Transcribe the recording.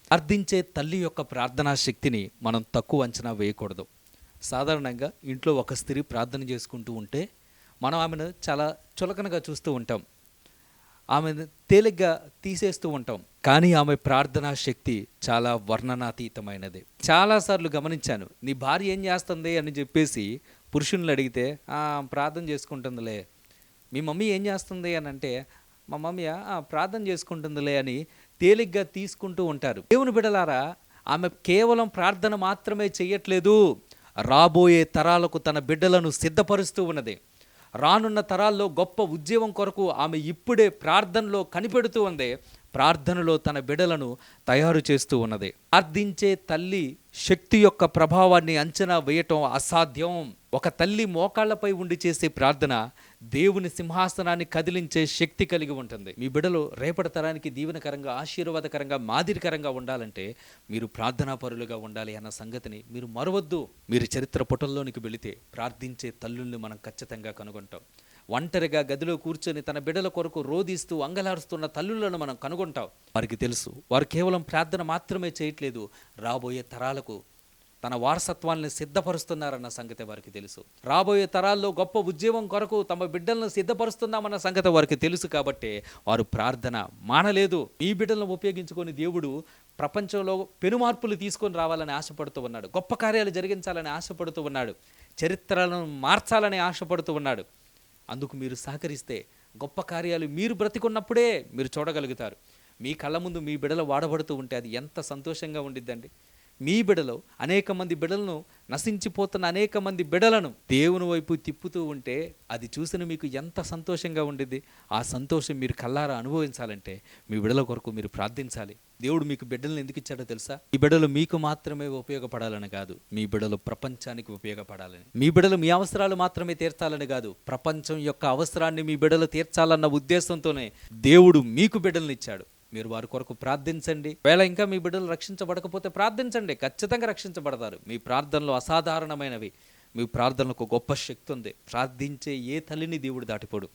ప్రార్థించే తల్లి యొక్క ప్రార్థనా శక్తిని మనం తక్కువ అంచనా వేయకూడదు. సాధారణంగా ఇంట్లో ఒక స్త్రీ ప్రార్థన చేసుకుంటూ ఉంటే మనం ఆమెను చాలా చులకనగా చూస్తూ ఉంటాం. ఆమెను తేలిగ్గా తీసేస్తూ ఉంటాం. కానీ ఆమె ప్రార్థనా శక్తి చాలా వర్ణనాతీతమైనది. చాలాసార్లు గమనించాను. నీ భార్య ఏం చేస్తుంది అని చెప్పేసి పురుషుల్ని అడిగితే ప్రార్థన చేసుకుంటుందిలే. మీ మమ్మీ ఏం చేస్తుంది అని అంటే, మా మమ్మీ ప్రార్థన చేసుకుంటుందిలే అని తేలిగ్గా తీసుకుంటూ ఉంటారు. దేవుని బిడలారా, ఆమె కేవలం ప్రార్థన మాత్రమే చెయ్యట్లేదు, రాబోయే తరాలకు తన బిడ్డలను సిద్ధపరుస్తూ ఉన్నది. రానున్న తరాల్లో గొప్ప ఉద్యమం కొరకు ఆమె ఇప్పుడే ప్రార్థనలో కనిపెడుతూ ఉంది. ప్రార్థనలో తన బిడ్డలను తయారు చేస్తూ ఉన్నది. ప్రార్థించే తల్లి శక్తి యొక్క ప్రభావాన్ని అంచనా వేయటం అసాధ్యం. ఒక తల్లి మోకాళ్లపై ఉండి చేసే ప్రార్థన దేవుని సింహాసనాన్ని కదిలించే శక్తి కలిగి ఉంటుంది. మీ బిడ్డలు రేపటి తరానికి దీవెనకరంగా, ఆశీర్వాదకరంగా, మాదిరికరంగా ఉండాలంటే మీరు ప్రార్థనా పరులుగా ఉండాలి అన్న సంగతిని మీరు మరవద్దు. మీరు చరిత్ర పుటల్లోనికి వెళితే ప్రార్థించే తల్లుల్ని మనం ఖచ్చితంగా కనుగొంటాం. ఒంటరిగా గదిలో కూర్చొని తన బిడ్డల కొరకు రోదిస్తూ అంగలారుస్తున్న తల్లులను మనం కనుగొంటాం. వారికి తెలుసు, వారు కేవలం ప్రార్థన మాత్రమే చేయట్లేదు, రాబోయే తరాలకు తన వారసత్వాన్ని సిద్ధపరుస్తున్నారన్న సంగతి వారికి తెలుసు. రాబోయే తరాల్లో గొప్ప ఉద్యమం కొరకు తమ బిడ్డలను సిద్ధపరుస్తున్నామన్న సంగతి వారికి తెలుసు. కాబట్టి వారు ప్రార్థన మానలేదు. ఈ బిడ్డలను ఉపయోగించుకొని దేవుడు ప్రపంచంలో పెనుమార్పులు తీసుకొని రావాలని ఆశపడుతూ ఉన్నాడు. గొప్ప కార్యాలు జరిగించాలని ఆశపడుతూ ఉన్నాడు. చరిత్రలను మార్చాలని ఆశపడుతూ ఉన్నాడు. అందుకు మీరు సహకరిస్తే గొప్ప కార్యాలు మీరు బ్రతికున్నప్పుడే మీరు చూడగలుగుతారు. మీ కళ్ళ ముందు మీ బిడ్డలు వాడబడుతూ ఉంటే అది ఎంత సంతోషంగా ఉండిద్దండి. మీ బిడ్డలు అనేక మంది బిడ్డలను, నశించిపోతున్న అనేక మంది బిడ్డలను దేవుని వైపు తిప్పుతూ ఉంటే అది చూసిన మీకు ఎంత సంతోషంగా ఉండిద్ది. ఆ సంతోషం మీరు కళ్ళారా అనుభవించాలంటే మీ బిడ్డల కొరకు మీరు ప్రార్థించాలి. దేవుడు మీకు బిడ్డలను ఎందుకు ఇచ్చాడో తెలుసా? ఈ బిడ్డలు మీకు మాత్రమే ఉపయోగపడాలని కాదు, మీ బిడ్డలు ప్రపంచానికి ఉపయోగపడాలని. మీ బిడ్డలు మీ అవసరాలు మాత్రమే తీర్చాలని కాదు, ప్రపంచం యొక్క అవసరాన్ని మీ బిడ్డలు తీర్చాలన్న ఉద్దేశంతోనే దేవుడు మీకు బిడ్డలను ఇచ్చాడు. మీరు వారి కొరకు ప్రార్థించండి. వేళ ఇంకా మీ బిడ్డలు రక్షించబడకపోతే ప్రార్థించండి, ఖచ్చితంగా రక్షించబడతారు. మీ ప్రార్థనలు అసాధారణమైనవి. మీ ప్రార్థనలకు గొప్ప శక్తి ఉంది. ప్రార్థించే ఏ తల్లిని దేవుడు దాటిపోడు.